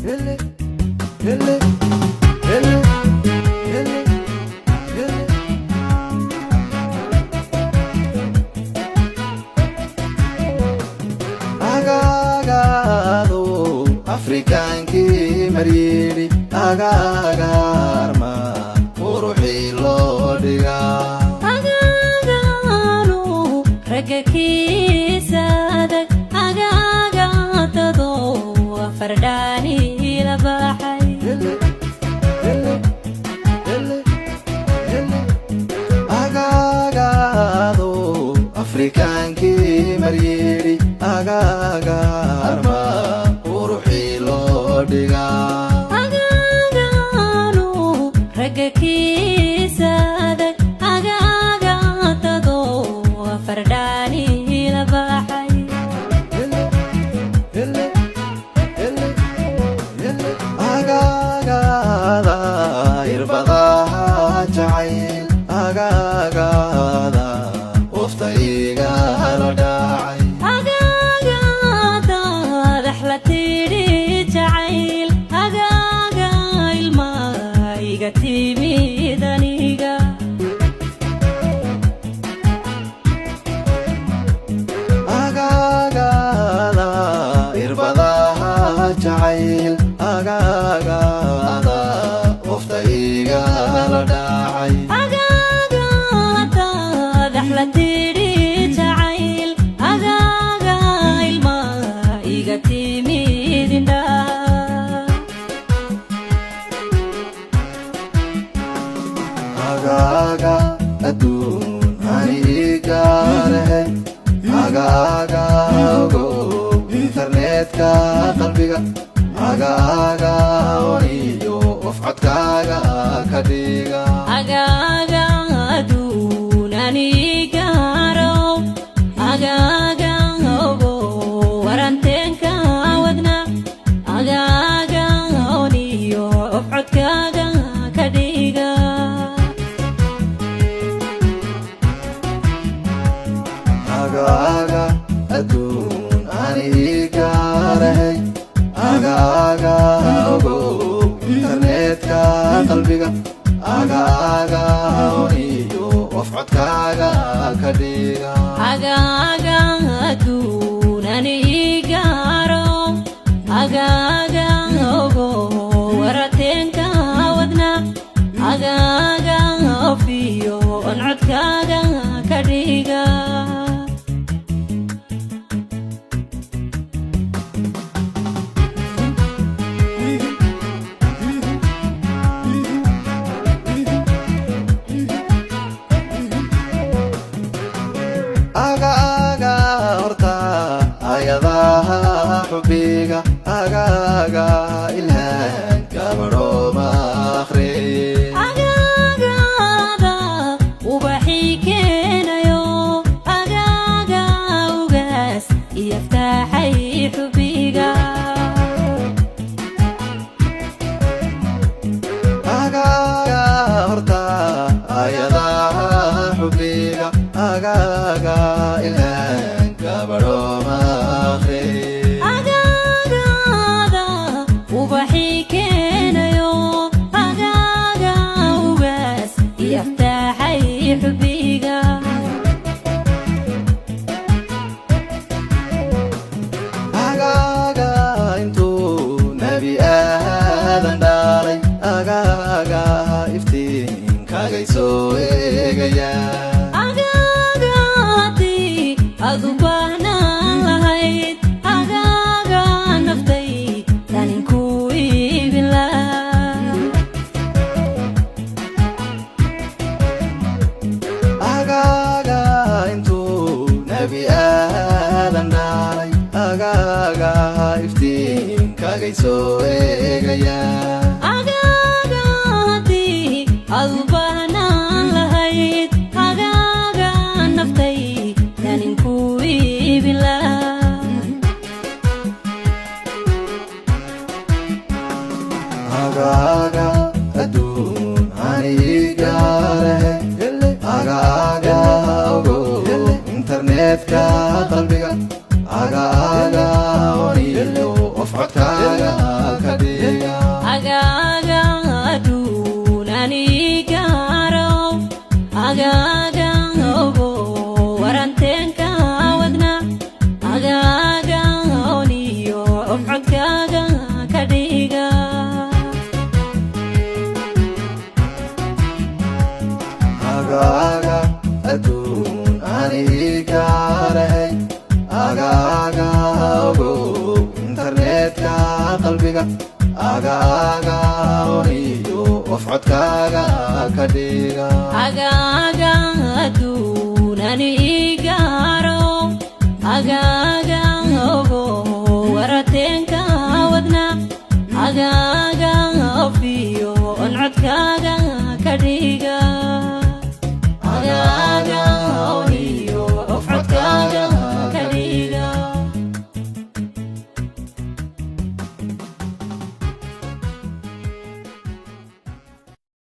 يلي يلي يلي يلي يلي agagado afrikanki mariri agagarma uruxi loo dhiga agagano ragkiisa adag agagatado fardani la baxay agagado afrikanki mariri agagarma uruxi loo dhiga agagano ragkiisa adag agagatado fardani la baxay agagada irbadaha jacayl agagada waftayga la dhacay agagada dhaxlatiri jacayl agaga ilma iga timidaniga agagada irbadaha jacayl agagada waftayga la dhacay agagada dhaxlatiri jacayl agaga ilma iga timidinda agaga adduun anigaarahay agaga ogo internetka qalbiga agaga oniyo wafcodkaaga ka dhiga agaga adunanigaro agaga ogo warantenka wadna agaga oniyo wafcodkaaga ka dhiga agaga adduun anigaarahay agaga ogo internetka qalbiga agaga oniyo wafcodkaaga ka dhiga agaga adunanigaro agaga ogo waratenka wadna agaga ofiyo oncodkaaga ka dhiga agaga horta ayadaha xubiga agaga ilhan gabadho ma akhri agagada ubaxi keenayo agaga ugaas iyaftaaxay xubiga agaga horta ayadaha xubiga agaga ilhan gabadho ma akhri agagada ubaxi keenayo agaga ugaas iyaftaaxay xubiga agaga intuu nebi aadan dhalay agaga iftiinkaagay soo eegaya agagadi adu baahnaan lahayd agaga naftay taninku iibin lahaa agaga intuu nebi aadan dhalay agaga iftiinkaagay soo eegaya agagadi adu baahnaan lahayd agaga naftay taninku iibin lahaa agaga adduun anigaarahay agaga ogo internetka qalbiga agaga oniyo wafcodkaaga ka dhiga انترنت قلبك آغا ونيو وفعتك كديغا